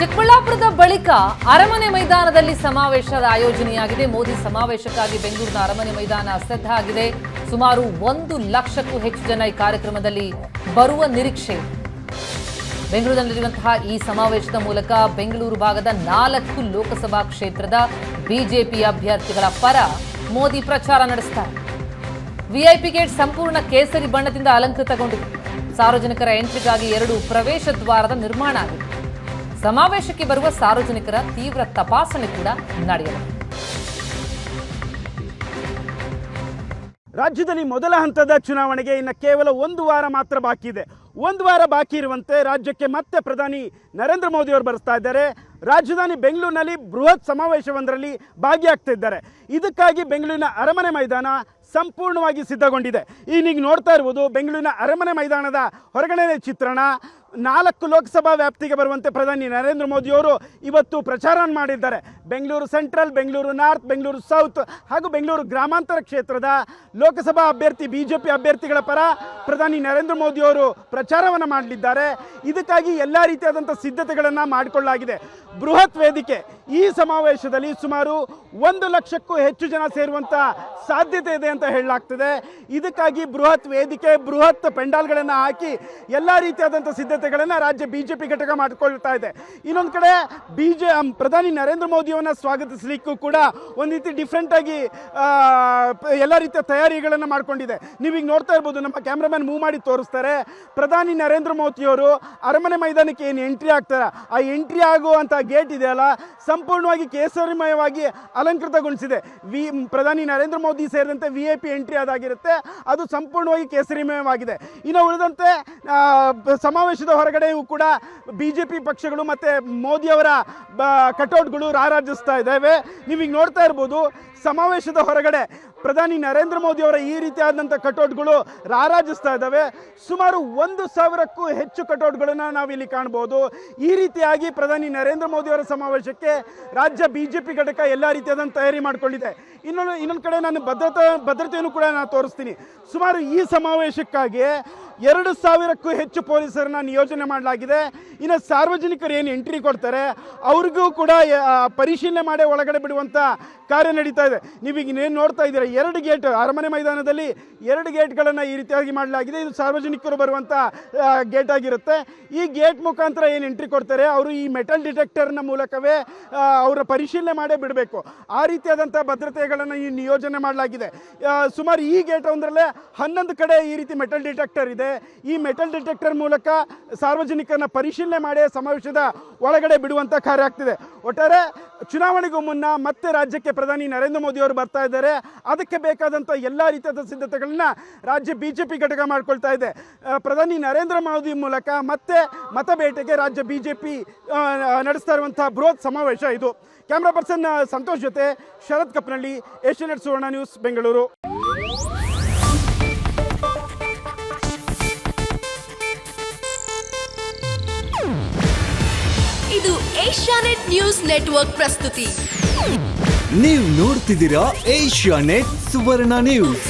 ಚಿಕ್ಕಬಳ್ಳಾಪುರದ ಬಳಿಕ ಅರಮನೆ ಮೈದಾನದಲ್ಲಿ ಸಮಾವೇಶದ ಆಯೋಜನೆಯಾಗಿದೆ. ಮೋದಿ ಸಮಾವೇಶಕ್ಕಾಗಿ ಬೆಂಗಳೂರಿನ ಅರಮನೆ ಮೈದಾನ ಸಿದ್ಧ ಆಗಿದೆ. ಸುಮಾರು 1 ಲಕ್ಷಕ್ಕೂ ಹೆಚ್ಚು ಜನ ಈ ಕಾರ್ಯಕ್ರಮದಲ್ಲಿ ಬರುವ ನಿರೀಕ್ಷೆ. ಬೆಂಗಳೂರಿನಲ್ಲಿರುವಂತಹ ಈ ಸಮಾವೇಶದ ಮೂಲಕ ಬೆಂಗಳೂರು ಭಾಗದ 4 ಲೋಕಸಭಾ ಕ್ಷೇತ್ರದ ಬಿಜೆಪಿ ಅಭ್ಯರ್ಥಿಗಳ ಪರ ಮೋದಿ ಪ್ರಚಾರ ನಡೆಸುತ್ತಾರೆ. ವಿಐಪಿ ಗೇಟ್ ಸಂಪೂರ್ಣ ಕೇಸರಿ ಬಣ್ಣದಿಂದ ಅಲಂಕೃತಗೊಂಡಿದೆ. ಸಾರ್ವಜನಿಕರ ಎಂಟ್ರಿಗಾಗಿ 2 ಪ್ರವೇಶ ದ್ವಾರದ ನಿರ್ಮಾಣ ಆಗಿದೆ. ಸಮಾವೇಶಕ್ಕೆ ಬರುವ ಸಾರ್ವಜನಿಕರ ತೀವ್ರ ತಪಾಸಣೆ ಕೂಡ ನಡೆಯಲಿದೆ. ರಾಜ್ಯದಲ್ಲಿ ಮೊದಲ ಹಂತದ ಚುನಾವಣೆಗೆ ಇನ್ನು ಕೇವಲ 1 ವಾರ ಮಾತ್ರ ಬಾಕಿ ಇದೆ. 1 ವಾರ ಬಾಕಿ ಇರುವಂತೆ ರಾಜ್ಯಕ್ಕೆ ಮತ್ತೆ ಪ್ರಧಾನಿ ನರೇಂದ್ರ ಮೋದಿ ಅವರು ಬರ್ತಾ ಇದ್ದಾರೆ. ರಾಜಧಾನಿ ಬೆಂಗಳೂರಿನಲ್ಲಿ ಬೃಹತ್ ಸಮಾವೇಶವೊಂದರಲ್ಲಿ ಭಾಗಿಯಾಗ್ತಾ ಇದ್ದಾರೆ. ಇದಕ್ಕಾಗಿ ಬೆಂಗಳೂರಿನ ಅರಮನೆ ಮೈದಾನ ಸಂಪೂರ್ಣವಾಗಿ ಸಿದ್ಧಗೊಂಡಿದೆ. ಈಗ ನೀವು ನೋಡ್ತಾ ಇರ್ಬೋದು ಬೆಂಗಳೂರಿನ ಅರಮನೆ ಮೈದಾನದ ಹೊರಗಡೆ ಚಿತ್ರಣ. 4 ಲೋಕಸಭಾ ವ್ಯಾಪ್ತಿಗೆ ಬರುವಂತೆ ಪ್ರಧಾನಿ ನರೇಂದ್ರ ಮೋದಿಯವರು ಇವತ್ತು ಪ್ರಚಾರ ಮಾಡಿದ್ದಾರೆ. Bengaluru central, Bengaluru north, Bengaluru south ಹಾಗೂ ಬೆಂಗಳೂರು ಗ್ರಾಮಾಂತರ ಕ್ಷೇತ್ರದ ಲೋಕಸಭಾ ಅಭ್ಯರ್ಥಿ ಬಿಜೆಪಿ ಅಭ್ಯರ್ಥಿಗಳ ಪರ ಪ್ರಧಾನಿ ನರೇಂದ್ರ ಮೋದಿಯವರು ಪ್ರಚಾರವನ್ನು ಮಾಡಲಿದ್ದಾರೆ. ಇದಕ್ಕಾಗಿ ಎಲ್ಲ ರೀತಿಯಾದಂಥ ಸಿದ್ಧತೆಗಳನ್ನು ಮಾಡಿಕೊಳ್ಳಲಾಗಿದೆ. ಬೃಹತ್ ವೇದಿಕೆ. ಈ ಸಮಾವೇಶದಲ್ಲಿ ಸುಮಾರು 1 ಲಕ್ಷಕ್ಕೂ ಹೆಚ್ಚು ಜನ ಸೇರುವಂಥ ಸಾಧ್ಯತೆ ಇದೆ ಅಂತ ಹೇಳಲಾಗ್ತದೆ. ಇದಕ್ಕಾಗಿ ಬೃಹತ್ ವೇದಿಕೆ, ಬೃಹತ್ ಪೆಂಡಾಲ್ಗಳನ್ನು ಹಾಕಿ ಎಲ್ಲ ರೀತಿಯಾದಂಥ ಸಿದ್ಧತೆಗಳನ್ನು ರಾಜ್ಯ ಬಿಜೆಪಿ ಘಟಕ ಮಾಡಿಕೊಳ್ತಾ ಇದೆ. ಇನ್ನೊಂದು ಕಡೆ ಪ್ರಧಾನಿ ನರೇಂದ್ರ ಮೋದಿಯವನ್ನ ಸ್ವಾಗತಿಸಲಿಕ್ಕೂ ಕೂಡ ಒಂದು ರೀತಿ ಡಿಫ್ರೆಂಟ್ ಆಗಿ ಎಲ್ಲ ರೀತಿಯ ತಯಾರಿಗಳನ್ನು ಮಾಡಿಕೊಂಡಿದೆ. ನೀವೀಗ ನೋಡ್ತಾ ಇರ್ಬೋದು, ನಮ್ಮ ಕ್ಯಾಮ್ರಾಮನ್ ಮೂವ್ ಮಾಡಿ ತೋರಿಸ್ತಾರೆ. ಪ್ರಧಾನಿ ನರೇಂದ್ರ ಮೋದಿಯವರು ಅರಮನೆ ಮೈದಾನಕ್ಕೆ ಏನು ಎಂಟ್ರಿ ಆಗ್ತಾರೆ, ಆ ಎಂಟ್ರಿ ಆಗುವಂಥ ಗೇಟ್ ಇದೆಯಲ್ಲ ಸಂಪೂರ್ಣವಾಗಿ ಕೇಸರಿಮಯವಾಗಿ ಅಲಂಕೃತಗೊಳಿಸಿದೆ. ಪ್ರಧಾನಿ ನರೇಂದ್ರ ಮೋದಿ ಸೇರಿದಂತೆ VIP ಎಂಟ್ರಿ ಅದಾಗಿರುತ್ತೆ, ಅದು ಸಂಪೂರ್ಣವಾಗಿ ಕೇಸರಿಮಯವಾಗಿದೆ. ಇನ್ನು ಉಳಿದಂತೆ ಸಮಾವೇಶದ ಹೊರಗಡೆಯೂ ಕೂಡ ಬಿಜೆಪಿ ಪಕ್ಷಗಳು ಮತ್ತು ಮೋದಿಯವರ ಕಟೌಟ್ಗಳು ರಾರಾಜಿಸ್ತಾ ಇದ್ದಾವೆ. ನೀವೀಗ ನೋಡ್ತಾ ಇರ್ಬೋದು ಸಮಾವೇಶದ ಹೊರಗಡೆ ಪ್ರಧಾನಿ ನರೇಂದ್ರ ಮೋದಿ ಅವರ ಈ ರೀತಿಯಾದಂಥ ಕಟೌಟ್ಗಳು ರಾರಾಜಿಸ್ತಾ ಇದ್ದಾವೆ. ಸುಮಾರು 1,000ಕ್ಕೂ ಹೆಚ್ಚು ಕಟೌಟ್ಗಳನ್ನು ನಾವಿಲ್ಲಿ ಕಾಣ್ಬೋದು. ಈ ರೀತಿಯಾಗಿ ಪ್ರಧಾನಿ ನರೇಂದ್ರ ಮೋದಿ ಅವರ ಸಮಾವೇಶಕ್ಕೆ ರಾಜ್ಯ ಬಿಜೆಪಿ ಘಟಕ ಎಲ್ಲ ರೀತಿಯಾದಂಥ ತಯಾರಿ ಮಾಡಿಕೊಂಡಿದೆ. ಇನ್ನೊಂದು ಕಡೆ ನಾನು ಭದ್ರತೆಯನ್ನು ಕೂಡ ನಾನು ತೋರಿಸ್ತೀನಿ. ಸುಮಾರು ಈ ಸಮಾವೇಶಕ್ಕಾಗಿ 2,000ಕ್ಕೂ ಹೆಚ್ಚು ಪೊಲೀಸರನ್ನ ನಿಯೋಜನೆ ಮಾಡಲಾಗಿದೆ. ಇನ್ನು ಸಾರ್ವಜನಿಕರು ಏನು ಎಂಟ್ರಿ ಕೊಡ್ತಾರೆ ಅವ್ರಿಗೂ ಕೂಡ ಪರಿಶೀಲನೆ ಮಾಡಿ ಒಳಗಡೆ ಬಿಡುವಂಥ ಕಾರ್ಯ ನಡೀತಾ ಇದೆ. ನೀವೀಗ ಏನು ನೋಡ್ತಾ ಇದ್ದೀರಾ, 2 ಗೇಟ್ ಅರಮನೆ ಮೈದಾನದಲ್ಲಿ 2 ಗೇಟ್ಗಳನ್ನು ಈ ರೀತಿಯಾಗಿ ಮಾಡಲಾಗಿದೆ. ಇದು ಸಾರ್ವಜನಿಕರು ಬರುವಂಥ ಗೇಟ್ ಆಗಿರುತ್ತೆ. ಈ ಗೇಟ್ ಮುಖಾಂತರ ಏನು ಎಂಟ್ರಿ ಕೊಡ್ತಾರೆ ಅವರು ಈ ಮೆಟಲ್ ಡಿಟೆಕ್ಟರ್ನ ಮೂಲಕವೇ ಅವರ ಪರಿಶೀಲನೆ ಮಾಡೇ ಬಿಡಬೇಕು. ಆ ರೀತಿಯಾದಂಥ ಭದ್ರತೆಗಳನ್ನು ಈ ನಿಯೋಜನೆ ಮಾಡಲಾಗಿದೆ. ಸುಮಾರು ಈ ಗೇಟ್ ಒಂದರಲ್ಲೇ 11 ಕಡೆ ಈ ರೀತಿ ಮೆಟಲ್ ಡಿಟೆಕ್ಟರ್ ಇದೆ. ಈ ಮೆಟಲ್ ಡಿಟೆಕ್ಟರ್ ಮೂಲಕ ಸಾರ್ವಜನಿಕರನ್ನ ಪರಿಶೀಲನೆ ಮಾಡಿ ಸಮಾವೇಶದ ಒಳಗಡೆ ಬಿಡುವಂಥ ಕಾರ್ಯ ಆಗ್ತಿದೆ. ಒಟ್ಟಾರೆ ಚುನಾವಣೆಗೂ ಮುನ್ನ ಮತ್ತೆ ರಾಜ್ಯಕ್ಕೆ ಪ್ರಧಾನಿ ನರೇಂದ್ರ ಮೋದಿ ಅವರು ಬರ್ತಾ ಇದ್ದಾರೆ. ಅದಕ್ಕೆ ಬೇಕಾದಂಥ ಎಲ್ಲ ರೀತಿಯಾದ ಸಿದ್ಧತೆಗಳನ್ನ ರಾಜ್ಯ ಬಿಜೆಪಿ ಘಟಕ ಮಾಡ್ಕೊಳ್ತಾ ಇದೆ. ಪ್ರಧಾನಿ ನರೇಂದ್ರ ಮೋದಿ ಮೂಲಕ ಮತ್ತೆ ಮತಬೇಟೆಗೆ ರಾಜ್ಯ ಬಿಜೆಪಿ ನಡೆಸ್ತಾ ಇರುವಂತಹ ಬೃಹತ್ ಸಮಾವೇಶ ಇದು. ಕ್ಯಾಮ್ರಾ ಪರ್ಸನ್ ಸಂತೋಷ್ ಜೊತೆ ಶರತ್ ಕಪ್ನಳ್ಳಿ, ಏಷ್ಯಾನೆಟ್ ಸುವರ್ಣ ನ್ಯೂಸ್, ಬೆಂಗಳೂರು. ಇದು ಏಷ್ಯಾನೆಟ್ ನ್ಯೂಸ್ ನೆಟ್ವರ್ಕ್ ಪ್ರಸ್ತುತಿ. ನೀವು ನೋಡ್ತಿದ್ದೀರಾ ಏಷ್ಯಾನೆಟ್ ಸುವರ್ಣ ನ್ಯೂಸ್.